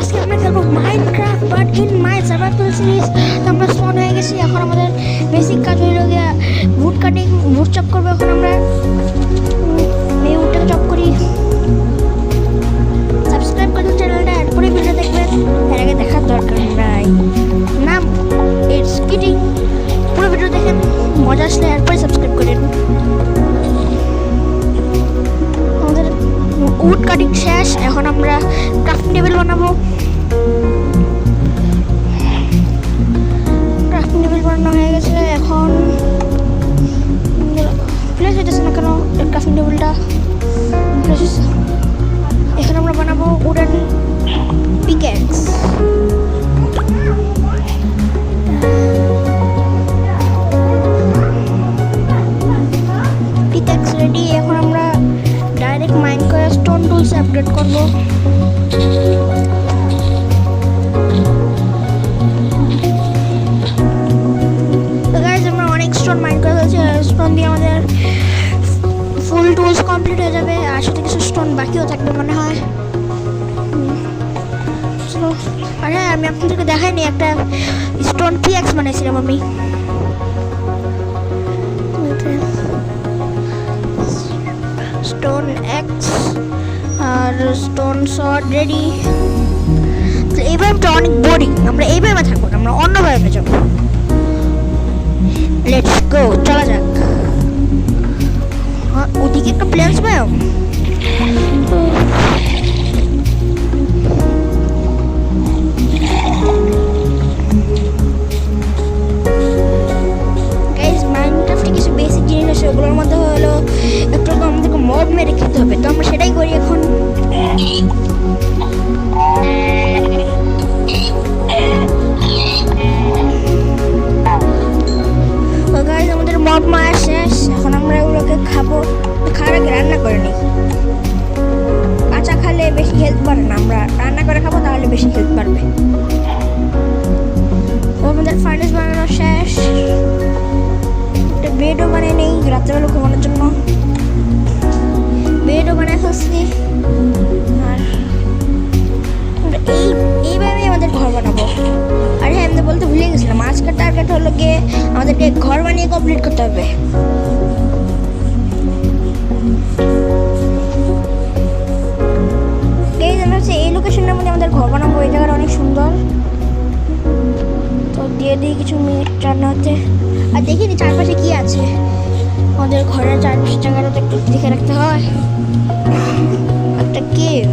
আজকে আমরা খেলবো Minecraft but in my survival series. তো আমরা স্পন হয়ে গেছি। এখন আমাদের বেসিক কাজ হইল গিয়ে উড কাটিং, উড চপ করবো। এখন আমরা এই উডটাকে চপ করি। সাবস্ক্রাইব করুন চ্যানেলটা, এরপরে ভিডিও দেখবেন। এর আগে দেখার দরকার নাই। নাম ইটস কিটিং। পুরো ভিডিও দেখেন, মজা আসলে এরপরে সাবস্ক্রাইব করেন। আমাদের উড কাটিং শেষ। এখন আমরা ক্রাফটিং টেবিল বানাবো। ক্রাফটিং টেবিল বানানো হয়ে গেছে। এখন প্লেস হইতেছে না কেন ক্রাফটিং টেবিলটা? প্লেস এখন আমরা বানাবো উডেন পিকেক্স। Pickaxe ready. এখন আমরা ডাইরেক্ট মাইন করে স্টোন টুলস আপগ্রেড করবো। তো গাইস আমরা অনেক স্টোন মাইন করে ফেলছি। স্টোন দিয়ে আমাদের ফুল টুলস কমপ্লিট হয়ে যাবে। আর সাথে কিছু স্টোন বাকিও থাকবে মনে হয়। আর হ্যাঁ, আমি আপনাদেরকে দেখাইনি, একটা স্টোন পিএক্স বানাইছিলাম আমি। স্টোন এক্স আর স্টোন শর্ট রেডি। এই ব্যায়ামটা অনেক বোরিং, আমরা এই ব্যায়ামে থাকবো না, আমরা অন্য ব্যায়ামে যাবো। লেটস গো, চলা যাক। ওদিকে একটা প্লেন্স ব্যায়াম। কিছু বেসিক জিনিস আছে, ওগুলোর মধ্যে হলো একটু আমাদেরকে মব মেরে খেতে হবে। তো আমরা সেটাই করি এখন। আমাদের মব মারা শেষ। এখন আমরা ওগুলোকে খাবো। খাওয়ার আগে রান্না করে নিই। কাঁচা খালে বেশি হেলথ বাড়ে না, আমরা রান্না করে খাবো, তাহলে বেশি হেলথ বাড়বে। আমাদের ফার্নেস বানানো শেষ। বেডও বানিয়ে নেই রাত্রেবেলা ঘুমানোর জন্য। বেডও বানিয়ে ফেলছি। আর এইভাবে আমাদের ঘর বানাবো। আর হ্যাঁ, আমি বলতে ভুলে গেছিলাম, আজকের টার্গেট হলো গিয়ে আমাদেরকে ঘর বানিয়ে কমপ্লিট করতে হবে। এই লোকেশনের মধ্যে আমাদের ঘর বানাবো। এই জায়গাটা অনেক সুন্দর। তো দিয়ে দিই কিছু মিনিট রান্না হতে। আর দেখিনি চারপাশে কি আছে। আমাদের ঘরের চারপাশে জায়গাটা তো একটু দেখে রাখতে হয়। একটা কেভ।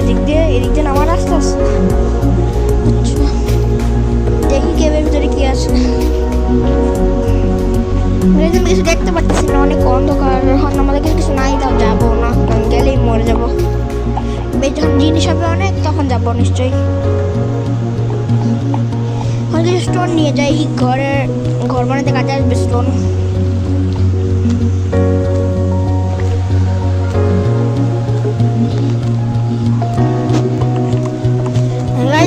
এদিক দিয়ে নামার রাস্তা আছে। আচ্ছা, দেখি কেভের ভিতরে কি আছে। কিছু দেখতে পাচ্ছি না, অনেক অন্ধকার। এখন আমাদের কিছু নাই, তাও যাবো না, কারণ গেলেই মরে যাবো। যখন জিনিস হবে অনেক, তখন যাবো নিশ্চয়ই। কিছু স্টোন নিয়ে যাই, ঘর বানাতে কাজে আসবে স্টোন।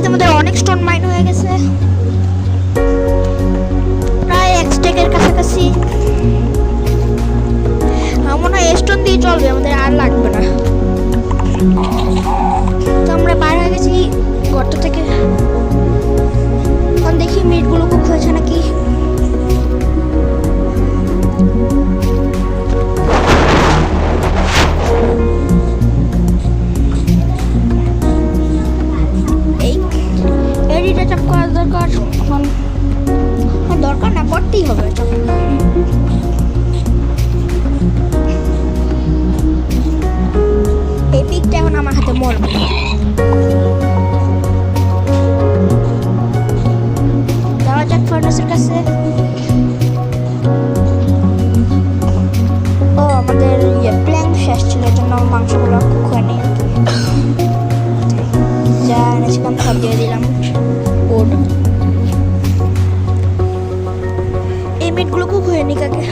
আমাদের অনেক স্টোন মাইন হয়ে গেছে, প্রায় 1 স্টেকের কাছাকাছি। আমার মনে হয় স্টোন দিয়ে চলবে, আমাদের আর লাগবে না। তো আমরা বার হয়ে গেছি গর্ত থেকে। এখন দেখি মিটগুলো কুক হয়েছে নাকি। এই এডিটা চপ করার দরকার। এখন দরকার না, করতেই হবে চপ। এই পিকটা এখন আমার হাতে মরবে। যাওয়া যাক ফার্নেসের কাছে। ও আমাদের প্ল্যান শেষ ছিল, এর জন্য মাংসগুলো কুক হয়নি। যা এনেছিলাম সব দিয়ে দিলাম। ওড এই মিটগুলো কুক হয়নি কাকে।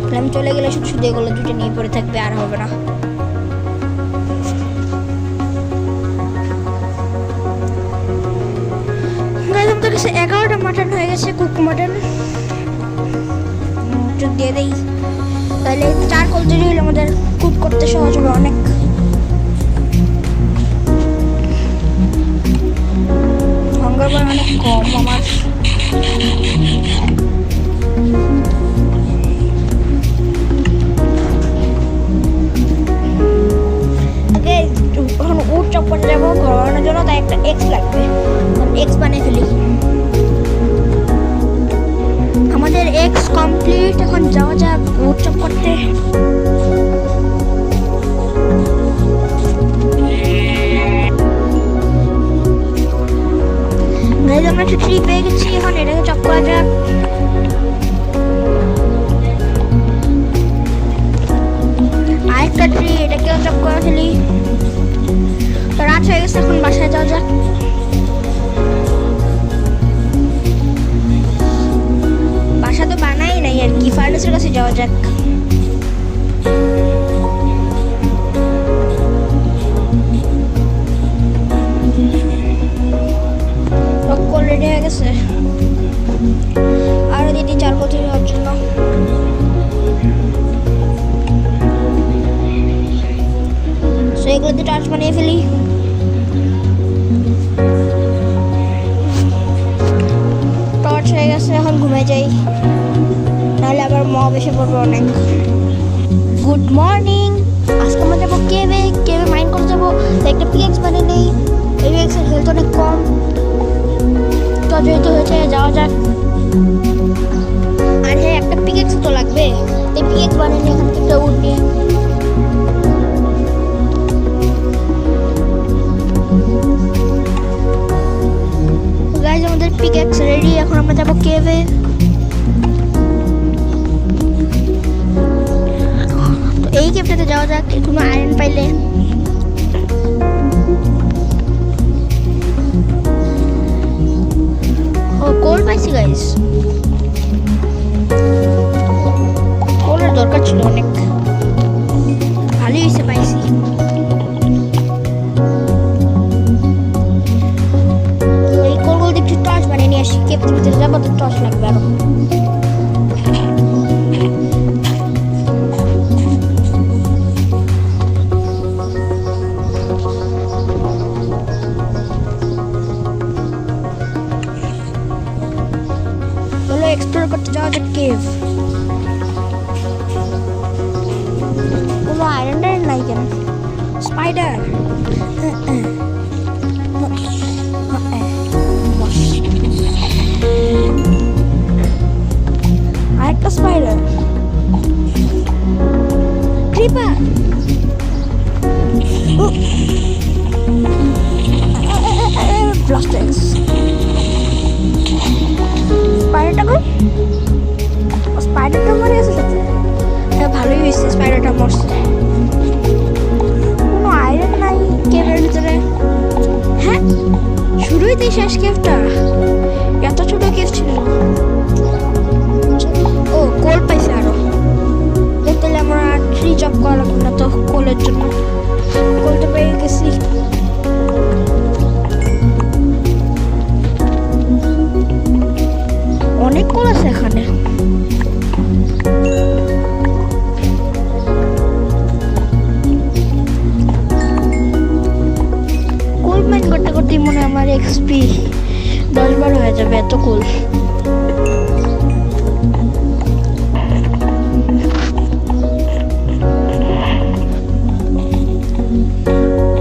প্ল্যান চলে গেলে শুধু শুধু এগুলো দুটো নিয়ে পড়ে থাকবে, আর হবে না। আমাদের কাছে 11টা মাটন হয়ে গেছে, কুক মাটন। দিয়ে দেই, তাহলে চারকোল তৈরি হলো আমাদের। কুক করতে সহজ হবে অনেক। হাঙ্গার বার অনেক কম আমার। এখন উড চপ করতে যাবো ঘর বানানোর জন্য, তাই একটা এক্স লাগবে, এক্স বানিয়ে ফেলি। আমাদের এক্স কমপ্লিট, এখন যাওয়া যাক উড চপ করতে। আমরা একটা ট্রি পেয়ে গেছি, এখন এটাকে চপ করা যাক। আরেকটা ট্রি, এটাকেও চপ করে ফেলি। তো রাত হয়ে গেছে, এখন বাসায় যাওয়া যাক। বাসা তো বানাই নাই আর কি, ফার্নেসের কাছে যাওয়া যাক। রেডি হয়ে গেছে, আরো দিদি চারকোল তৈরি হওয়ার জন্য। এগুলো দিয়ে টর্চ বানিয়ে ফেলি। টর্চ হয়ে গেছে, এখন ঘুমে যাই, নাহলে আবার মব এসে পড়বে অনেক। গুড মর্নিং, আজকে আমরা যাবো কেভে মাইন্ড করে যাবো। একটা পিএক্স বানিয়ে নেই, এই পিএক্সের হেলথ অনেক কম, তো যেহেতু হয়েছে যাওয়া যাক। আর হ্যাঁ, একটা পিকেক্স তো লাগবে, এই পিকেক্স বানিয়ে নিয়ে এখান থেকে উড নিয়ে। গাইজ আমাদের পিকেক্স রেডি, এখন আমরা যাবো কেভে। তো এই কেভটাতে যাওয়া যাক, কোনো আয়রন পাইলে। কোল পাইছি গাইস, কোলের দরকার ছিল অনেক, ভালোই হয়েছে পাইছি। এই কোলগুলো দিয়ে একটু টর্চ বানিয়ে নিয়ে আসি, কেপের ভিতরে যাবো তো টর্চ লাগবে আরো। এক্সপ্লোর করতে যাওয়া যাক কেভ। কোনো আয়রন টায়রন নাই কেন? স্পাইডার, আরেকটা স্পাইডার, ক্রিপার, ব্লাস্টার্স। স্পাইডারটা কই? স্পাইডারটা মরে গেছে সাথে। হ্যাঁ, ভালোই হয়েছে স্পাইডারটা মরছে। কোনো আয়রন নাই কেভের ভিতরে। হ্যাঁ, শুরুইতেই শেষ কেভটা, এত ছোট কেভ ছিল। ও, কোল পাইছে আরো, তাহলে আমরা ট্রি চপ করা লাগবে না তো কোলের জন্য। কোলটা পেয়ে গেছি। অনেক কোল আছে এখানে। কোল মাইন করতে করতে মনে হয় আমার এক্সপি 10-12 হয়ে যাবে, এত কোল।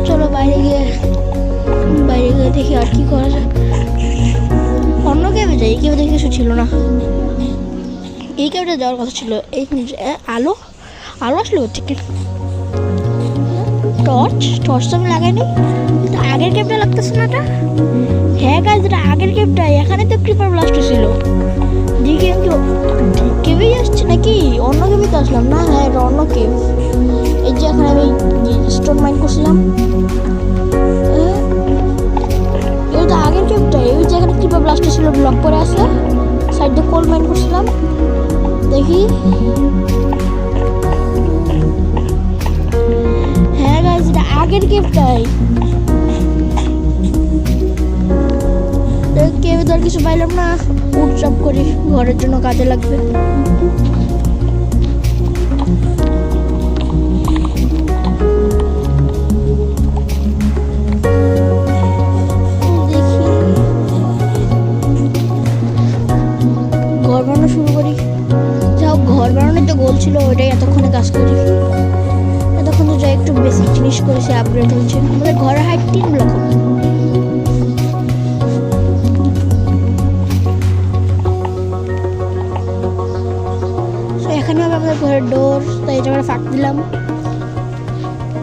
চলো বাইরে গিয়ে দেখি আর কি করা যায়। অন্য কেভে যাই, কেউ দেখে কিছু ছিল না। এই কেভটা যাওয়ার কথা ছিল। এই আলো আসলো থেকে। টর্চ তো আমি লাগাইনি, কিন্তু আগের কেভটা লাগতেছে না এটা। হ্যাঁ গাইজ, এটা আগের কেভটা, এখানে তো ক্রিপার ব্লাস্ট ছিল। দেখি আমি কেভেই আসছে নাকি অন্য কেভে তো আসলাম না। হ্যাঁ, এটা অন্য কেভ। এই যে এখানে আমি স্টোন মাইন করছিলাম, এটা আগের কেভটা। এই যে এখানে ক্রিপার ব্লাস্ট ছিল, ব্লক করে আছে, সাইডে কোল মাইন করছিলাম। দেখি, হ্যাঁ গাইজ, এটা আগের কেভটাই। কেভে তো আর কিছু পাইলাম না, উড চপ করি, ঘরের জন্য কাজে লাগবে। করি। তখন তো যাই একটু বেসিক জিনিস করেছি, আপগ্রেড হচ্ছে। আমাদের ঘরের হাইট 3 ব্লক হবে। এখানে হবে আমাদের ঘরের ডোর, তাই এটা আমরা ফাঁক দিলাম।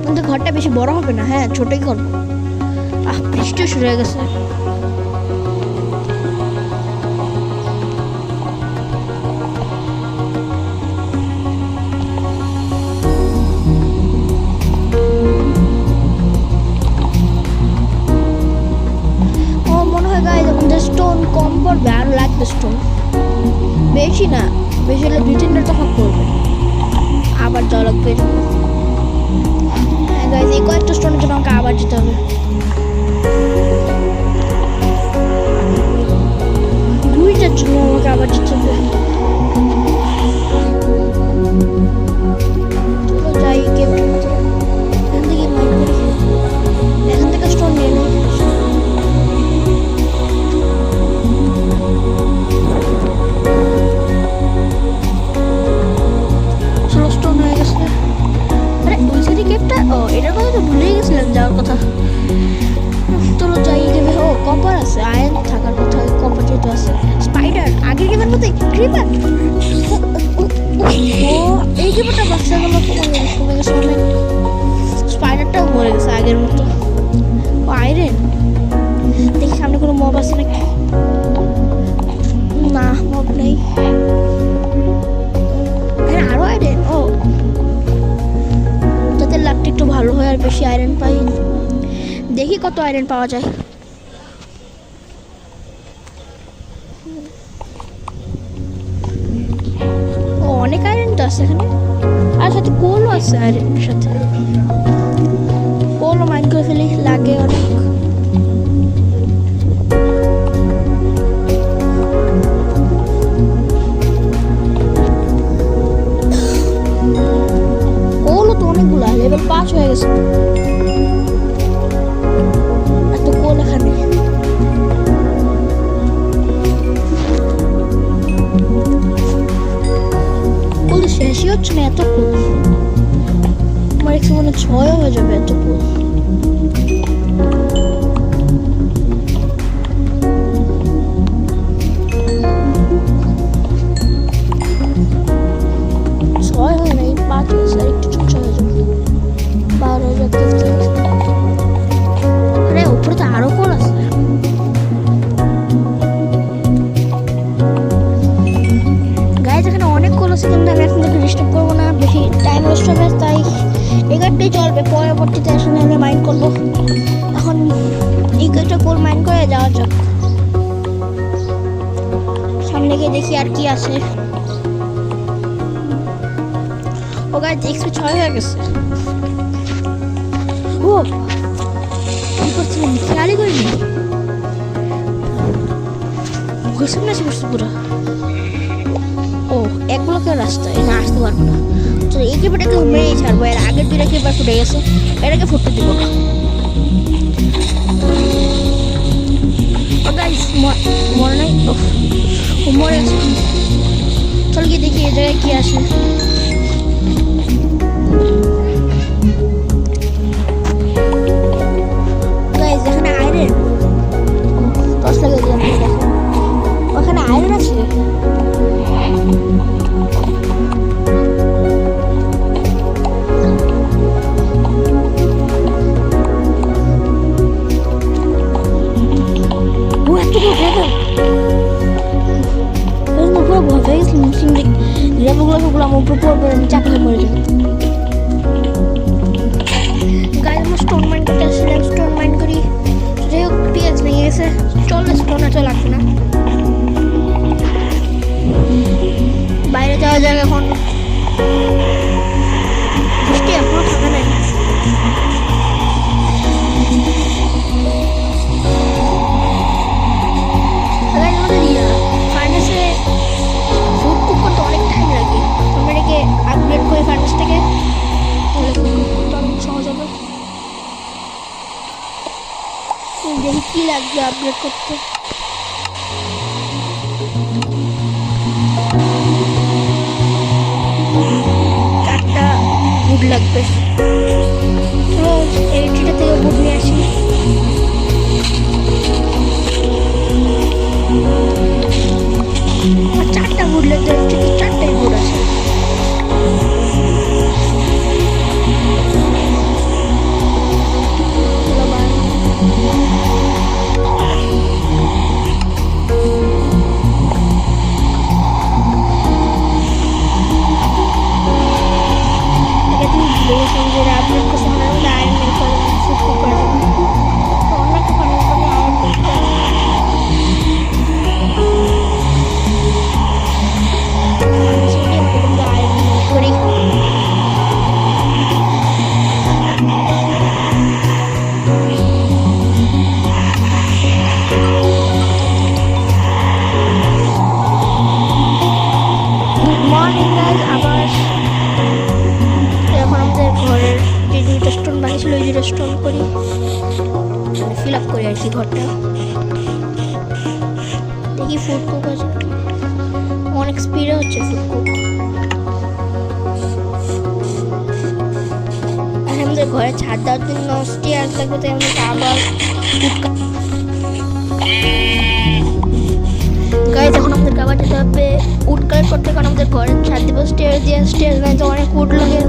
কিন্তু ঘরটা বেশি বড় হবে না, হ্যাঁ ছোটই করবো। বৃষ্টিও শুরু হয়ে গেছে। স্টোন কম পড়বে, আরো লাগবে স্টোন, বেশি না, বেশি হলে 2-3টা টাকা পড়বে, আবার যাওয়া লাগবে। হ্যাঁ গাইজ, এই কয়েকটা স্টোনের জন্য আমাকে আবার যেতে হবে। 2টার জন্য আমাকে আবার যেতে হবে। যাই কেপটার মতো এখান থেকে মাইক করি, এখান থেকে স্টোন নিয়ে নিই। এটার কথা তো ভুলেই গেছিলাম, যাওয়ার কথা। চলো যাই গেমে। ও কপার আছে, আয়রন থাকার কথা, কপার যেহেতু আছে। স্পাইডার আগের গেমের মতো ক্রিপার। ও এই গেমটা বাচ্চাগুলো কমে গেছে অনেক। স্পাইডারটাও মরে গেছে আগের মতো। ও আয়রন, দেখি সামনে কোনো মব আছে নাকি। না, মব নেই। আরো আয়রন। ও লাকটা একটু ভালো হয় আর বেশি আয়রন পাই। দেখি কত আয়রন পাওয়া যায়। ও অনেক আয়রন তো আছে এখানে, আর সাথে কোলও আছে। আয়রনের সাথে কোলও মাইন করে ফেলি, লাগে অনেক। লেভেল 5 হয়ে গেছে। এত কোল এখানে। কোল শেষই হচ্ছে না, এত কোল। আমার একটু মনে 6 হয়ে যাবে, এত কোল। চলবে, পরবর্তীতে আসলে আমরা মাইন্ড করবো। এখন এই কয়েকটা কোল মাইন্ড করে যাওয়া যাক। সামনে গিয়ে দেখি আর কি আছে। ও গাইজ, এক্সপি 6 হয়ে গেছে। ও কি করছিলাম, খেয়ালই করিনি। ঘুষে না করছি পুরো। ও এক ব্লকের রাস্তা, না আসতে পারবো না। এই কেপাটাকে মেরেই ছাড়বো। এর আগের 2টা কেপার ফুটে গেছে, এটাকে ফুটতে দিব না। মরে নাই, ও মরে গেছে। চল গিয়ে দেখি এই জায়গায় কি আছে। এখানে আয়রন 10 লাগে দিলাম। ওখানে আয়রন আছে। চাকরি মরে যাবে। গায়ে আমার স্টোন মাইন করতে আসছিলাম, স্টোন মাইন করি। যাই হোক, পেঁয়াজ ভেঙে গেছে। চল স্টোন এত লাগবে না, বাইরে যাওয়া যাক। এখন বৃষ্টি এখনো থাকে নাই। ফার্নেসে ফুড কুক করতে অনেক টাইম লাগে। আমরা এটাকে আপগ্রেড করি ফার্নেসটাকে, তাহলে ফুড কুক করতে অনেক সহজ হবে। দেখি কি লাগবে আপগ্রেড করতে। কাঠটা উড লাগবে। তো এই ট্রিটা থেকে উড নিয়ে আসি। আমার 4টা উড লাগবে, 4টাই উড আছে। স্টোন করি, ফিল আপ করি আর কি ঘরটা। দেখি ফুড কুক আছে, অনেক স্পিডে হচ্ছে ফুড কুক। আর আমাদের ঘরে ছাদ দেওয়ার জন্য স্টেয়ার লাগবে, তাই আমাদের আবার গাইজ এখন আমাদের আবার যেতে হবে উড কালেক্ট করতে, কারণ আমাদের ঘরে ছাদ দেবো স্টেয়ার দিয়ে। স্টেয়ার গায়ে তো অনেক উড লাগে।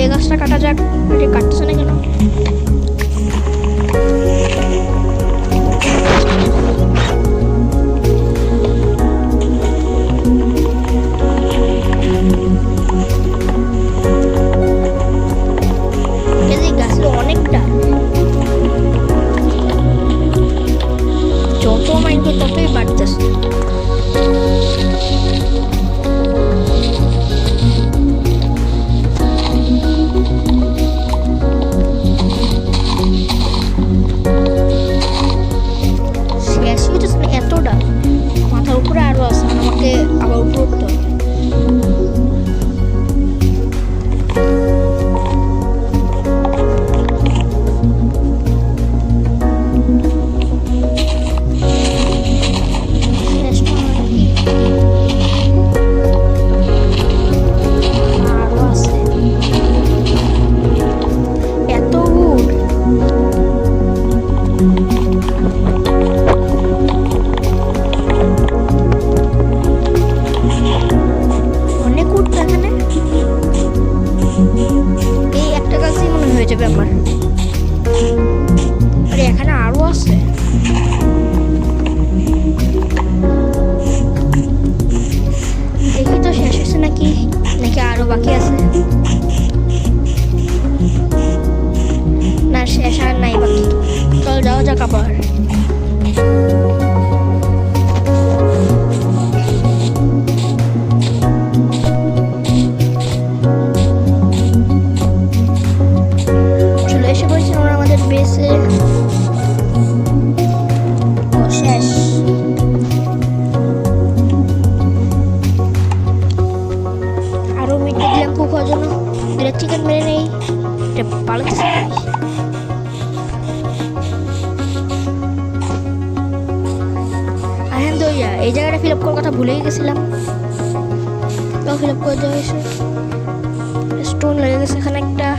এই গাছটা কাটা যাক, কাটতেছে না কেন? গাছগুলো অনেকটা, যত মাইন্ড করে ততই বাড়তেছে। এতটা মাথার উপরে আরো আছে, আমাকে আবার উপরে উঠতে হবে। আমার আরে এখানে আরো আছে। দেখি তো শেষ হয়েছে নাকি, নাকি আরো বাকি আছে। না শেষ আর নাই বাকি, চল যাওয়া যাক আবার। চিকেন মেরে নেই, পালাতেছে। এই জায়গাটা ফিল আপ করার কথা ভুলেই গেছিলাম, তাও ফিল আপ করে দেওয়া হয়েছে। স্টোন লেগে গেছে এখানে একটা।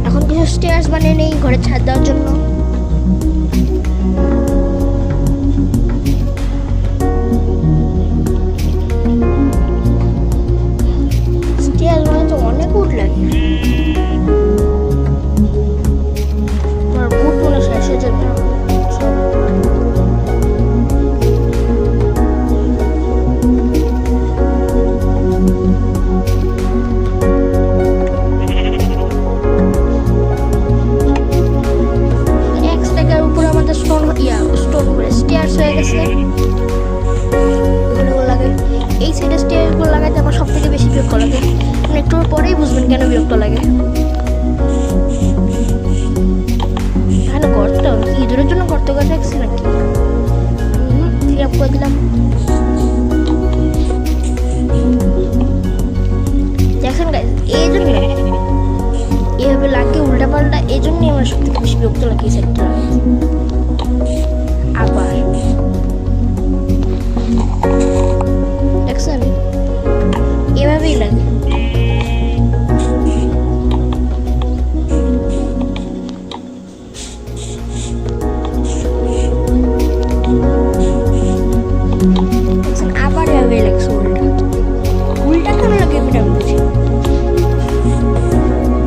এখন কিছু স্টেয়ার্স বানিয়ে নেই ঘরের ছাদ দেওয়ার জন্য। অনেক উড লাগে, আমার বুট মনে শেষ হয়ে যাবে। উপরে আমাদের স্টোন করে স্টেয়ার্স হয়ে গেছে। এগুলো লাগে, এই সাইডে স্টেয়ারগুলো লাগাইতে আমার সব থেকে বেশি বিরক্ত লাগে। একটু পরেই বুঝবেন কেন বিরক্ত লাগে। এখানে গর্ত কি ইঁদুরের জন্য গর্ত করে রাখছি নাকি? ফিল আপ করে দিলাম। দেখেন গাইস, এই জন্য এইভাবে লাগিয়ে উল্টা পাল্টা ওয়ালটা এই জন্যই আমার সব থেকে বেশি বিরক্ত লাগে এই সেটটা আবার দেখছেন এভাবেই লাগে আবার এভাবেই লাগছে উল্টা উল্টা কেন লাগে আমি বুঝি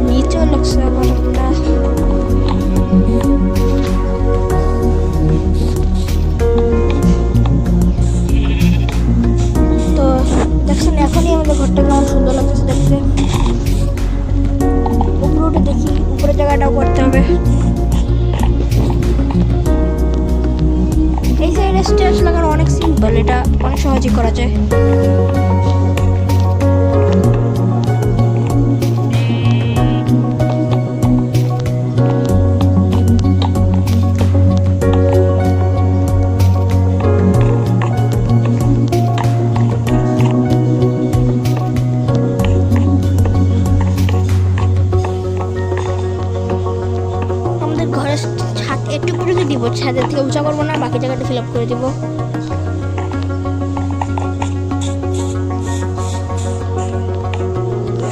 নিচেও লাগছে আবার একটা তো দেখছেন এখনই আমাদের ঘরটা কেমন সুন্দর লাগতেছে দেখতে উপরে উঠে দেখি উপরের জায়গাটাও করতে হবে এই সাইডে স্টেয়ার্স লাগানো অনেক সিম্পল এটা অনেক সহজেই করা যায় ছাদ একটু করে দিব ছাদের থেকে উঁচা করবো না বাকি জায়গাটা ফিল আপ করে দিব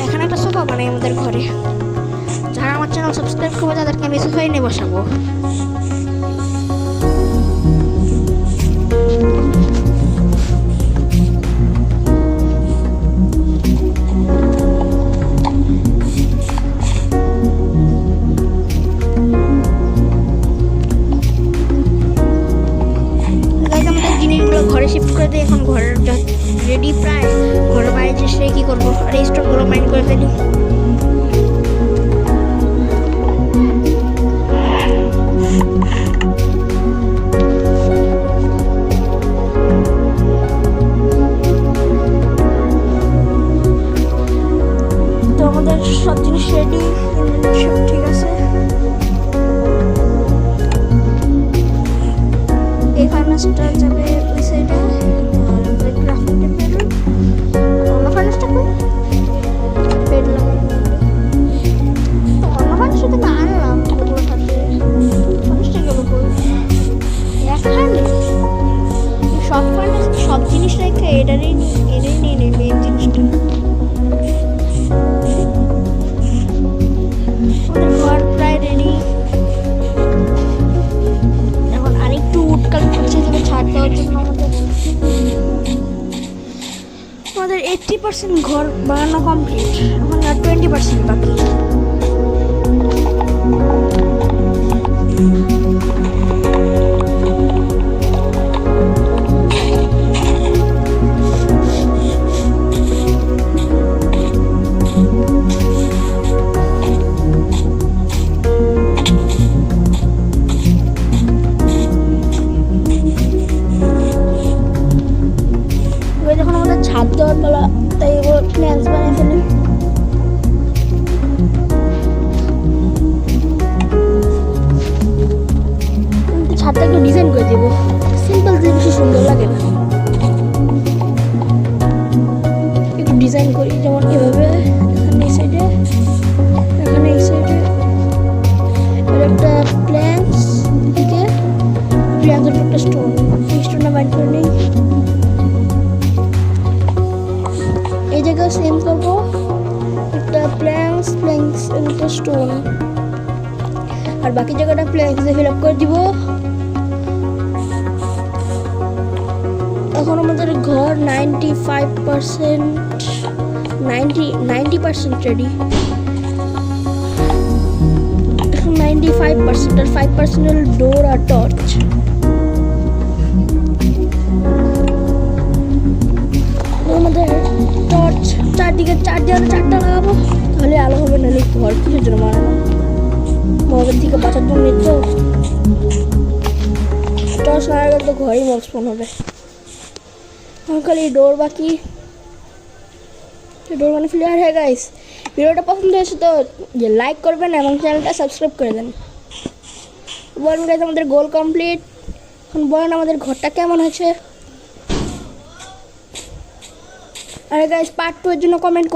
এখানে একটা সোফা বানাই আমাদের ঘরে যারা আমার চ্যানেল সাবস্ক্রাইব করবে তাদেরকে আমি সোফাই নিয়ে বসাবো ঘরে শিফট করে দিই এখন ঘরের রেডি প্রায় ঘরের বাইরে যে কি করবো আর এই স্টকগুলো মাইন্ড করে ফেলি তো আমাদের সব জিনিস রেডি সব ঠিক আছে এই ফার্নাসটা যাবে ওই সাইডে আর আমাদের ক্রাফটিং টেবিল অন্য ফার্নাসটা কই বেড লাগাই তো অন্য ফার্নাসটা তো আনলাম ওগুলো সাথে ফার্নাসটা গেল কই এখানে সব ফার্নাস সব জিনিস রেখে এটারই নিয়ে নেই মেন জিনিসটা আমাদের ঘর প্রায় রেডি ছাড় দেওয়ার জন্য আমাদের 80% ঘর বানানো কমপ্লিট এখন আর 20% বাকি যখন আমাদের ছাদ দেওয়ার পালা তাই এবার প্ল্যান্স বানিয়ে ফেলি ছাদটা একটু ডিজাইন করে দেবো সিম্পল দিয়ে বেশি সুন্দর লাগে না একটু ডিজাইন করি যেমন এভাবে এখানে এই সাইডে এখানে এই সাইডে আর একটা প্ল্যান্স থেকে প্ল্যান্সের একটা স্টোন এই স্টোনটা বাইন্ড করে নিই এই জায়গায় সেম করবো একটা প্ল্যাঙ্কস একটা স্টোন আর বাকি জায়গাটা প্ল্যাঙ্কস দিয়ে ফিল আপ করে দিব এখন আমাদের ঘর 90% রেডি এখন 95% আর 5% হল ডোর আর টর্চ আমাদের টর্চ চারদিকে চারটা লাগাবো তাহলে আলো হবে না ঘর কিসের জন্য বানানো মবের থেকে বাঁচার জন্য তো টর্চ না লাগালে তো ঘরেই মব স্পন হবে এখন খালি ডোর বাকি ডোর মানে ক্লিয়ার হয়ে গাইস ভিডিওটা পছন্দ হয়েছে তো যে লাইক করবেন এবং চ্যানেলটা সাবস্ক্রাইব করে দেন বলেন গাইস আমাদের গোল কমপ্লিট এখন বলেন আমাদের ঘরটা কেমন হয়েছে আরে গাইস পার্ট 2 এর জন্য কমেন্ট